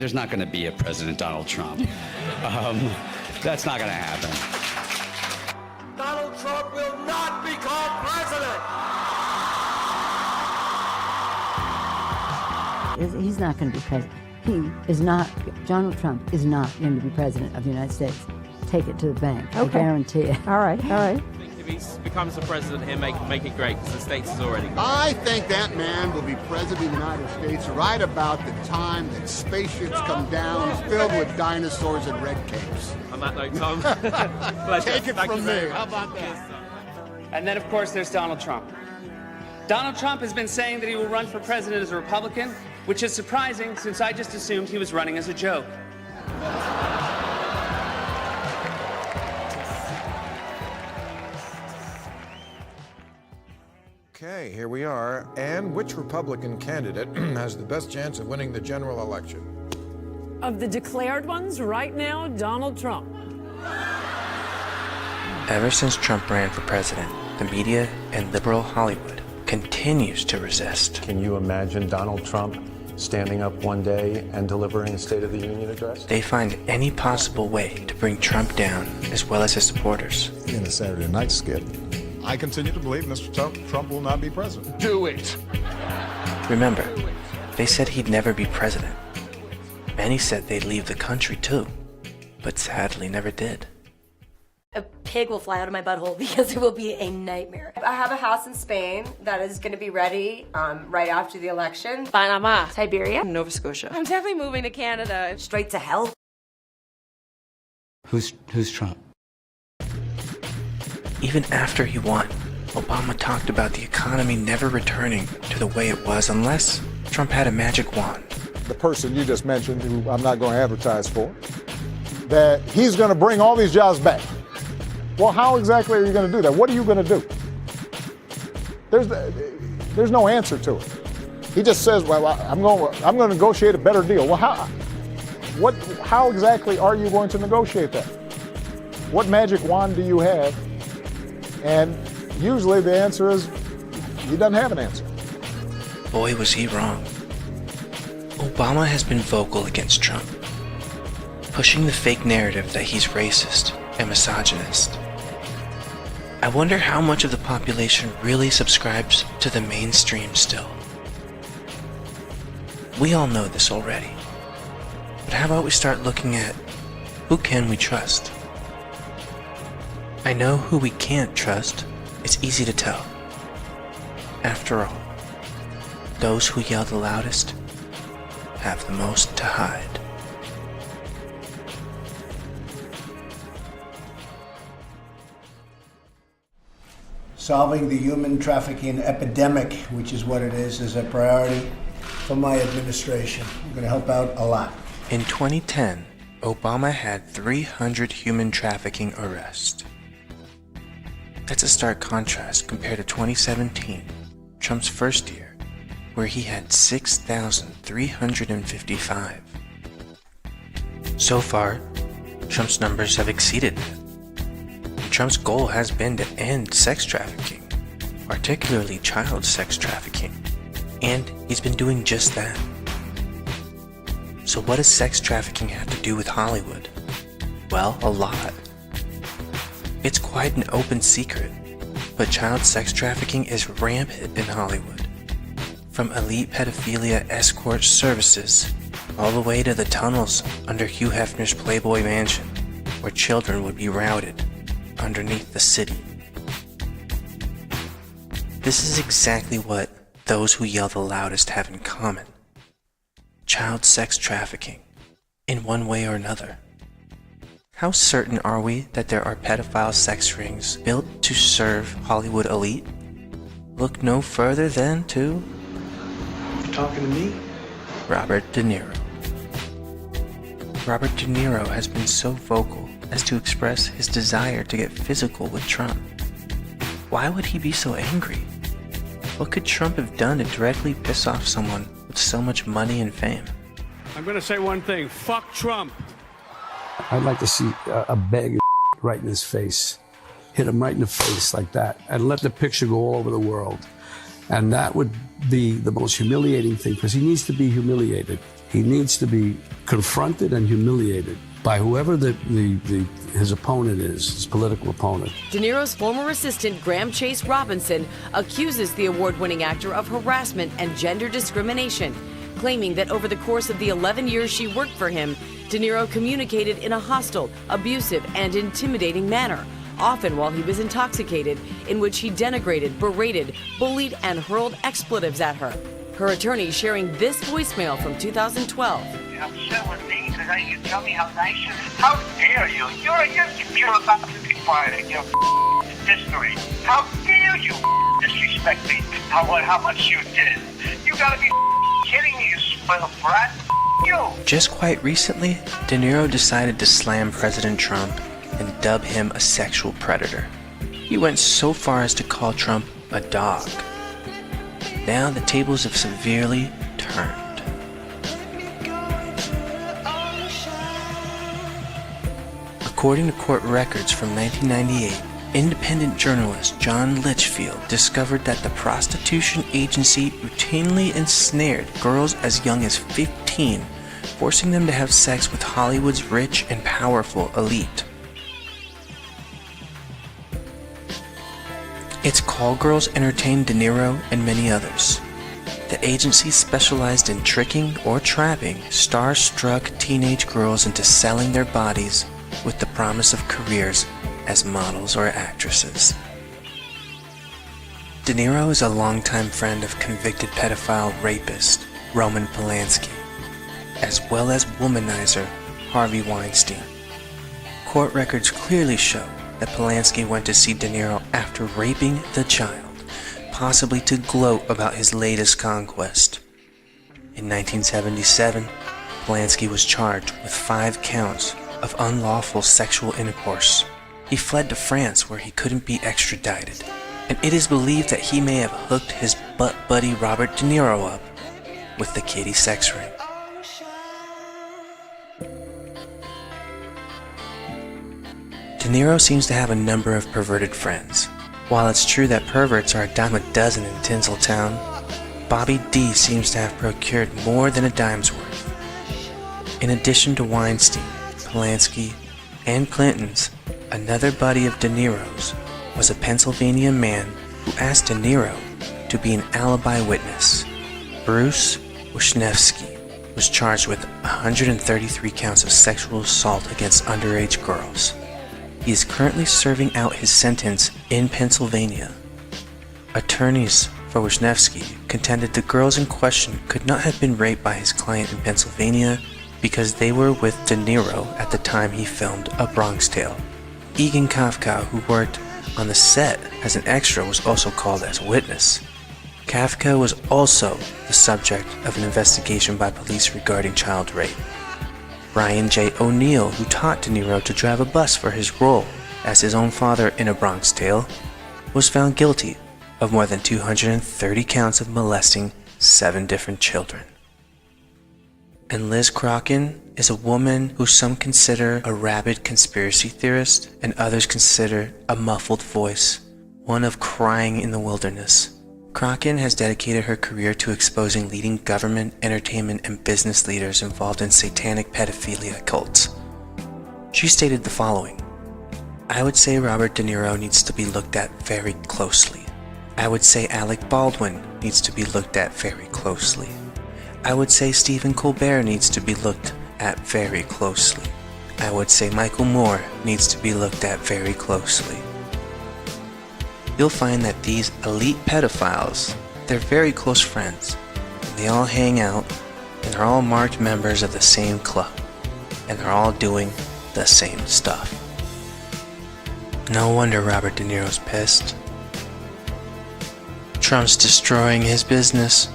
There's not going to be a President Donald Trump. That's not going to happen. Donald Trump will not become president. He's not going to be president. Donald Trump is not going to be president of the United States. Take it to the bank. Okay. I guarantee it. All right, all right. If he becomes the president, he'll make it great, because the States is already great. I think that man will be president of the United States right about the time that spaceships come down filled with dinosaurs and red capes. On that note, Tom, pleasure. Take it Thank from you me. very How much. about that? And then, of course, there's Donald Trump. Donald Trump has been saying that he will run for president as a Republican, which is surprising since I just assumed he was running as a joke. Okay, here we are. And which Republican candidate has the best chance of winning the general election? Of the declared ones, right now, Donald Trump. Ever since Trump ran for president, the media and liberal Hollywood continues to resist. Can you imagine Donald Trump standing up one day and delivering a State of the Union address? They find any possible way to bring Trump down, as well as his supporters. In a Saturday night skit, I continue to believe Mr. Trump will not be president. Do it. Remember, they said he'd never be president. Many said they'd leave the country too, but sadly never did. A pig will fly out of my butthole because it will be a nightmare. I have a house in Spain that is going to be ready right after the election. Panama. Siberia. Nova Scotia. I'm definitely moving to Canada. Straight to hell. Who's Trump? Even after he won, Obama talked about the economy never returning to the way it was unless Trump had a magic wand. The person you just mentioned, who I'm not going to advertise for, that he's going to bring all these jobs back. Well, how exactly are you going to do that? What are you going to do? There's no answer to it. He just says, well, I'm going to negotiate a better deal. Well, how exactly are you going to negotiate that? What magic wand do you have? And usually the answer is he doesn't have an answer. Boy, was he wrong. Obama has been vocal against Trump, pushing the fake narrative that he's racist and misogynist. I wonder how much of the population really subscribes to the mainstream still. We all know this already, but how about we start looking at who can we trust? I know who we can't trust. It's easy to tell. After all, those who yell the loudest have the most to hide. Solving the human trafficking epidemic, which is what it is a priority for my administration. I'm going to help out a lot. In 2010, Obama had 300 human trafficking arrests. That's a stark contrast compared to 2017, Trump's first year, where he had 6,355. So far, Trump's numbers have exceeded that. Trump's goal has been to end sex trafficking, particularly child sex trafficking, and he's been doing just that. So what does sex trafficking have to do with Hollywood? Well, a lot. It's quite an open secret, but child sex trafficking is rampant in Hollywood. From elite pedophilia escort services, all the way to the tunnels under Hugh Hefner's Playboy Mansion, where children would be routed underneath the city. This is exactly what those who yell the loudest have in common. Child sex trafficking, in one way or another. How certain are we that there are pedophile sex rings built to serve Hollywood elite? Look no further than to... You talking to me? Robert De Niro. Robert De Niro has been so vocal as to express his desire to get physical with Trump. Why would he be so angry? What could Trump have done to directly piss off someone with so much money and fame? I'm going to say one thing. Fuck Trump. I'd like to see a bag of right in his face. Hit him right in the face like that. And let the picture go all over the world. And that would be the most humiliating thing, because he needs to be humiliated. He needs to be confronted and humiliated by whoever his opponent is, his political opponent. De Niro's former assistant, Graham Chase Robinson, accuses the award-winning actor of harassment and gender discrimination, claiming that over the course of the 11 years she worked for him, De Niro communicated in a hostile, abusive, and intimidating manner, often while he was intoxicated, in which he denigrated, berated, bullied, and hurled expletives at her. Her attorney sharing this voicemail from 2012. You're upset with me because you tell me how nice you are? How dare you? You're about to be fired in your history. How dare you disrespect me? How much you did? You gotta be kidding me, you spoiled brat. You. Just quite recently, De Niro decided to slam President Trump and dub him a sexual predator. He went so far as to call Trump a dog. Now the tables have severely turned. According to court records from 1998, independent journalist John Litchfield discovered that the prostitution agency routinely ensnared girls as young as 15, forcing them to have sex with Hollywood's rich and powerful elite. Its call girls entertained De Niro and many others. The agency specialized in tricking or trapping star-struck teenage girls into selling their bodies with the promise of careers as models or actresses. De Niro is a longtime friend of convicted pedophile rapist Roman Polanski, as well as womanizer Harvey Weinstein. Court records clearly show that Polanski went to see De Niro after raping the child, possibly to gloat about his latest conquest. In 1977, Polanski was charged with 5 counts of unlawful sexual intercourse. He fled to France where he couldn't be extradited, and it is believed that he may have hooked his butt buddy Robert De Niro up with the kitty sex ring. De Niro seems to have a number of perverted friends. While it's true that perverts are a dime a dozen in Tinseltown, Bobby D seems to have procured more than a dime's worth. In addition to Weinstein, Polanski, and Clinton's, another buddy of De Niro's was a Pennsylvania man who asked De Niro to be an alibi witness. Bruce Wisniewski was charged with 133 counts of sexual assault against underage girls. He is currently serving out his sentence in Pennsylvania. Attorneys for Wisniewski contended the girls in question could not have been raped by his client in Pennsylvania because they were with De Niro at the time he filmed A Bronx Tale. Egon Kafka, who worked on the set as an extra, was also called as a witness. Kafka was also the subject of an investigation by police regarding child rape. Brian J. O'Neill, who taught De Niro to drive a bus for his role as his own father in A Bronx Tale, was found guilty of more than 230 counts of molesting 7 different children. And Liz Crokin is a woman who some consider a rabid conspiracy theorist and others consider a muffled voice, one of crying in the wilderness. Crokin has dedicated her career to exposing leading government, entertainment, and business leaders involved in satanic pedophilia cults. She stated the following: I would say Robert De Niro needs to be looked at very closely. I would say Alec Baldwin needs to be looked at very closely. I would say Stephen Colbert needs to be looked at very closely. I would say Michael Moore needs to be looked at very closely. You'll find that these elite pedophiles, they're very close friends. They all hang out, and they're all marked members of the same club, and they're all doing the same stuff. No wonder Robert De Niro's pissed. Trump's destroying his business.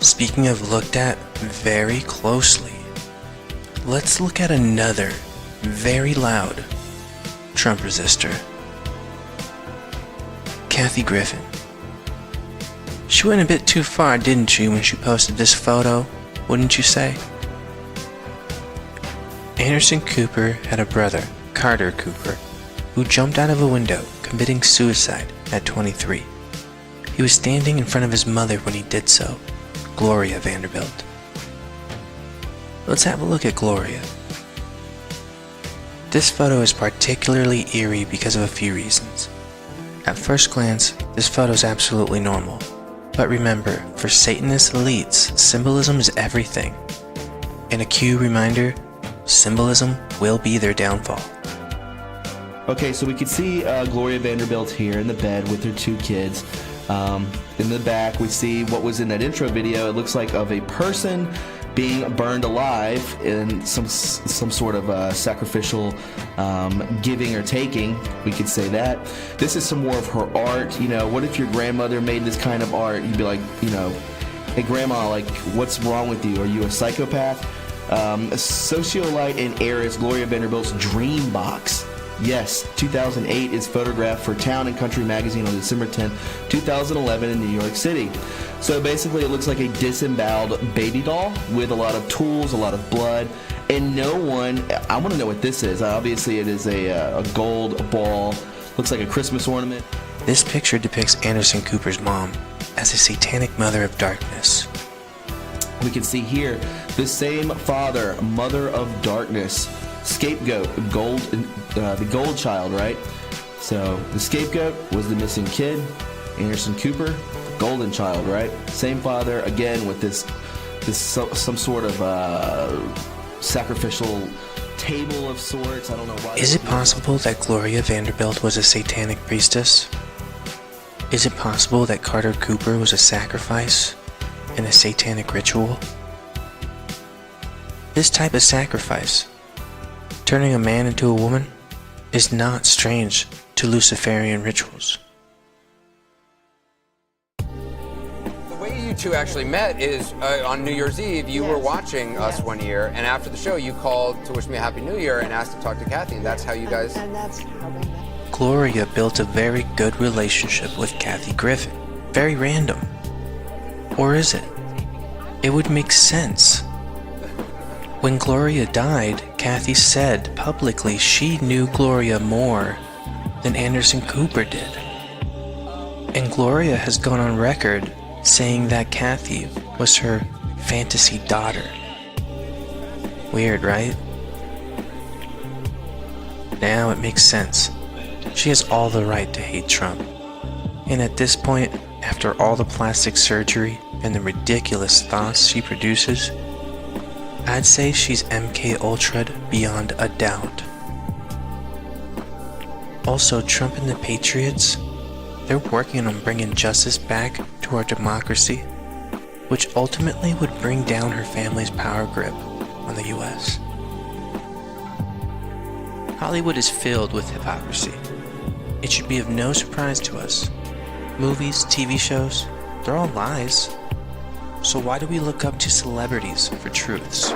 Speaking of looked at very closely, let's look at another very loud Trump resistor. Kathy Griffin. She went a bit too far, didn't she, when she posted this photo, wouldn't you say? Anderson Cooper had a brother, Carter Cooper, who jumped out of a window, committing suicide at 23. He was standing in front of his mother when he did so, Gloria Vanderbilt. Let's have a look at Gloria. This photo is particularly eerie because of a few reasons. At first glance, this photo is absolutely normal. But remember, for Satanist elites, symbolism is everything. And a cue reminder, symbolism will be their downfall. Okay, so we can see Gloria Vanderbilt here in the bed with her 2 kids. In the back, we see what was in that intro video. It looks like of a person being burned alive in some sort of sacrificial giving or taking. We could say that. This is some more of her art. You know, what if your grandmother made this kind of art? You'd be like, you know, hey grandma, like, what's wrong with you? Are you a psychopath? A socialite and heiress, Gloria Vanderbilt's dream box. Yes, 2008 is photographed for Town and Country magazine on December 10th, 2011 in New York City. So basically it looks like a disemboweled baby doll with a lot of tools, a lot of blood, and no one, I want to know what this is. Obviously it is a gold ball, looks like a Christmas ornament. This picture depicts Anderson Cooper's mom as a satanic mother of darkness. We can see here the same father, mother of darkness, scapegoat, the gold child, right? So the scapegoat was the missing kid, Anderson Cooper, the golden child, right? Same father, again with this some sort of sacrificial table of sorts. I don't know why. Is it possible that Gloria Vanderbilt was a satanic priestess? Is it possible that Carter Cooper was a sacrifice in a satanic ritual? This type of sacrifice, turning a man into a woman, is not strange to Luciferian rituals. The way you two actually met is on New Year's Eve. You were watching us one year, and after the show, you called to wish me a Happy New Year and asked to talk to Kathy, and that's how you guys... And that's how we met. Gloria built a very good relationship with Kathy Griffin. Very random. Or is it? It would make sense. When Gloria died, Kathy said publicly she knew Gloria more than Anderson Cooper did. And Gloria has gone on record saying that Kathy was her fantasy daughter. Weird, right? Now it makes sense. She has all the right to hate Trump. And at this point, after all the plastic surgery and the ridiculous thoughts she produces, I'd say she's MK Ultra'd beyond a doubt. Also, Trump and the Patriots, they're working on bringing justice back to our democracy, which ultimately would bring down her family's power grip on the US. Hollywood is filled with hypocrisy. It should be of no surprise to us. Movies, TV shows, they're all lies. So why do we look up to celebrities for truths?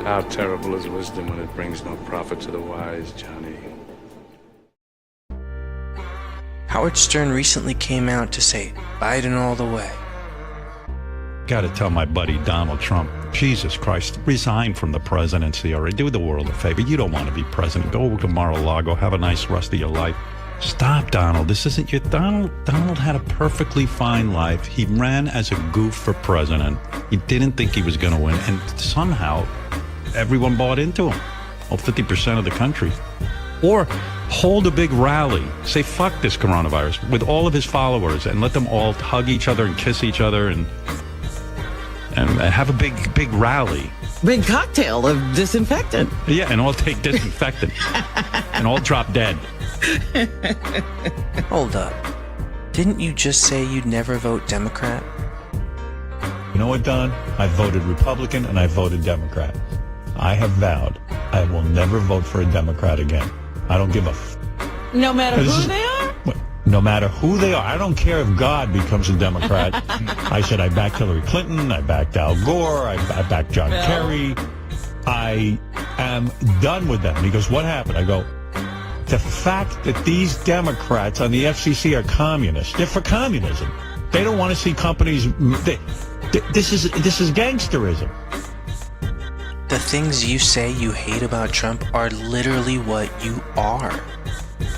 How terrible is wisdom when it brings no profit to the wise, Johnny. Howard Stern recently came out to say, Biden all the way. Got to tell my buddy Donald Trump, Jesus Christ, resign from the presidency already. Do the world a favor. You don't want to be president. Go to Mar-a-Lago. Have a nice rest of your life. Stop, Donald. This isn't your... Donald had a perfectly fine life. He ran as a goof for president. He didn't think he was going to win. And somehow, everyone bought into him. Well, 50% of the country. Or hold a big rally. Say, fuck this coronavirus with all of his followers and let them all hug each other and kiss each other and have a big rally. Big cocktail of disinfectant. Yeah, and all take disinfectant. And all drop dead. Hold up. Didn't you just say you'd never vote Democrat? You know what, Don? I voted Republican and I voted Democrat. I have vowed I will never vote for a Democrat again. I don't give a No matter who they are? No matter who they are. I don't care if God becomes a Democrat. I said I backed Hillary Clinton. I backed Al Gore. I backed John Kerry. I am done with them. And he goes, what happened? I go, the fact that these Democrats on the FCC are communists, they're for communism. They don't want to see companies... This is gangsterism. The things you say you hate about Trump are literally what you are.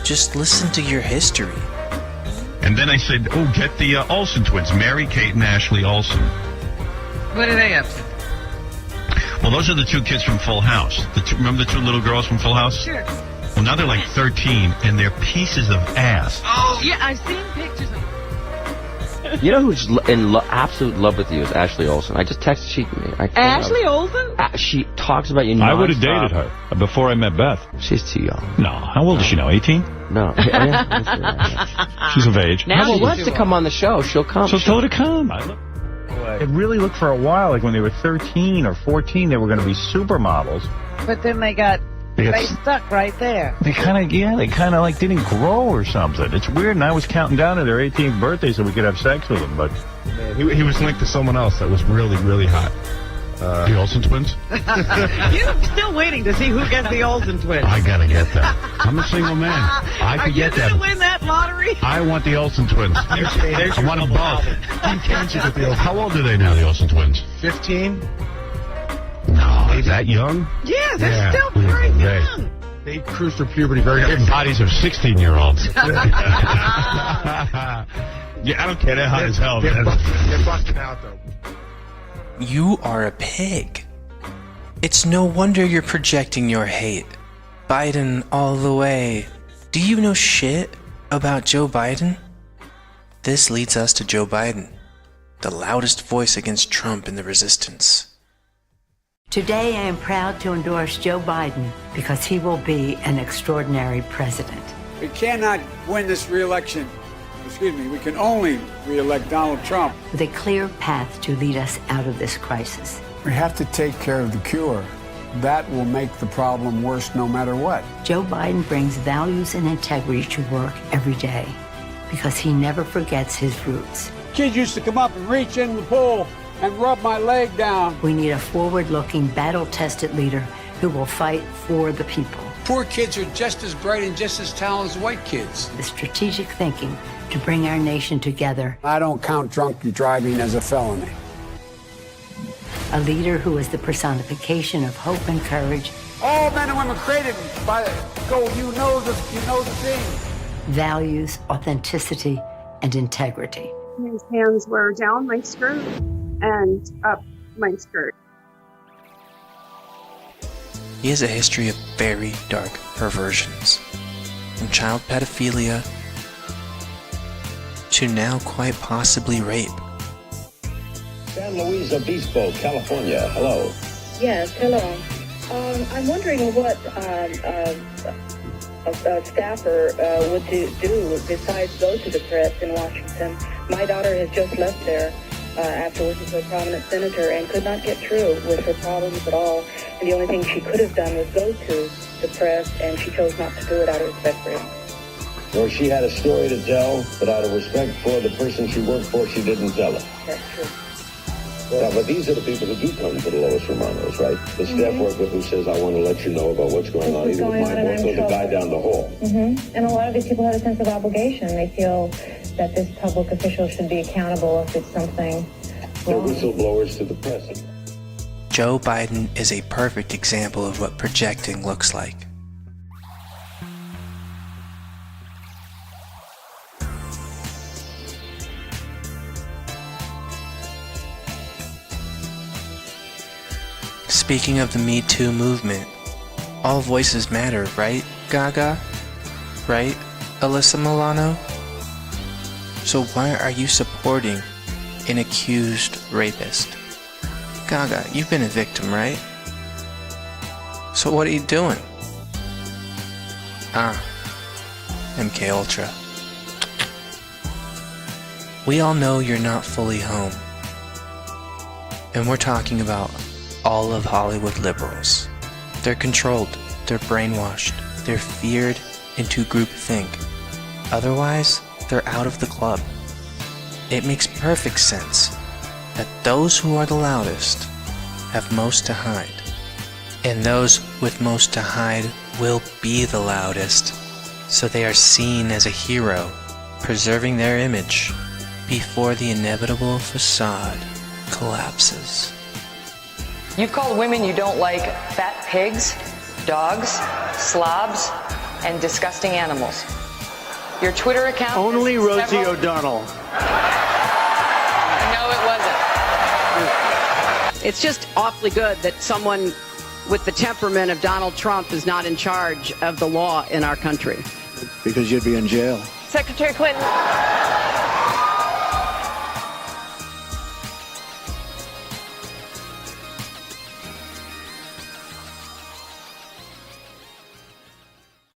Just listen to your history. And then I said, oh, get the Olsen twins, Mary, Kate, and Ashley Olsen. What are they up to? Well, those are the two kids from Full House. Remember the two little girls from Full House? Sure. Well, now they're like 13, and they're pieces of ass. Oh, yeah, I've seen pictures of You know who's in absolute love with you is Ashley Olsen. I just texted she. Ashley Olsen? She talks about you. I would have nonstop. dated her before I met Beth. She's too young. No. How old is she now? 18? No. She's of age. Now she wants to come on the show. She'll come. So tell her to come. It really looked for a while like when they were 13 or 14, they were going to be supermodels. But then they stuck right there. They kind of like didn't grow or something. It's weird, and I was counting down to their 18th birthday so we could have sex with them, but He was linked to someone else that was really, really hot. The Olsen twins? You're still waiting to see who gets the Olsen twins. I gotta get them. I'm a single man. I could get them. Are you going to win that lottery? I want the Olsen twins. I want them both. How old are they now, the Olsen twins? 15? No, is that young? Yeah, they're still very young. They cruise through puberty very good. Bodies of 16-year-olds. Yeah, I don't care. They're hot as hell, man. They're busting out, though. You are a pig. It's no wonder you're projecting your hate. Biden all the way. Do you know shit about Joe Biden? This leads us to Joe Biden, the loudest voice against Trump in the resistance. Today I am proud to endorse Joe Biden because he will be an extraordinary president. We cannot win this re-election. We can only re-elect Donald Trump. With a clear path to lead us out of this crisis. We have to take care of the cure. That will make the problem worse no matter what. Joe Biden brings values and integrity to work every day because he never forgets his roots. Kids used to come up and reach in the pool and rub my leg down. We need a forward-looking, battle-tested leader who will fight for the people. Poor kids are just as bright and just as talented as white kids. The strategic thinking to bring our nation together. I don't count drunk driving as a felony. A leader who is the personification of hope and courage. All men and women created by God. You know the thing. Values, authenticity, and integrity. His hands were down my skirt and up my skirt. He has a history of very dark perversions, from child pedophilia to now quite possibly rape. San Luis Obispo, California. Hello. Yes, hello. I'm wondering what a staffer would do besides go to the press in Washington. My daughter has just left there after working for a prominent senator and could not get through with her problems at all. And the only thing she could have done was go to the press, and she chose not to do it out of respect for him. Well, she had a story to tell, but out of respect for the person she worked for, she didn't tell it. That's true. Yeah, but these are the people who do come to the Lois Romanos, right? The staff worker who says, I want to let you know about what's going on, either with my boss or the guy down the hall. And a lot of these people have a sense of obligation. They feel that this public official should be accountable if it's something They're whistleblowers to the press. Joe Biden is a perfect example of what projecting looks like. Speaking of the Me Too movement, all voices matter, right, Gaga? Right, Alyssa Milano? So why are you supporting an accused rapist? Gaga, you've been a victim, right? So what are you doing? MK Ultra. We all know you're not fully home. And we're talking about all of Hollywood liberals. They're controlled, they're brainwashed, they're feared into groupthink. Otherwise, they're out of the club. It makes perfect sense that those who are the loudest have most to hide. And those with most to hide will be the loudest, so they are seen as a hero, preserving their image before the inevitable facade collapses. You call women you don't like fat pigs, dogs, slobs, and disgusting animals. Your Twitter account? Only Rosie O'Donnell. No, it wasn't. It's just awfully good that someone with the temperament of Donald Trump is not in charge of the law in our country. Because you'd be in jail. Secretary Clinton,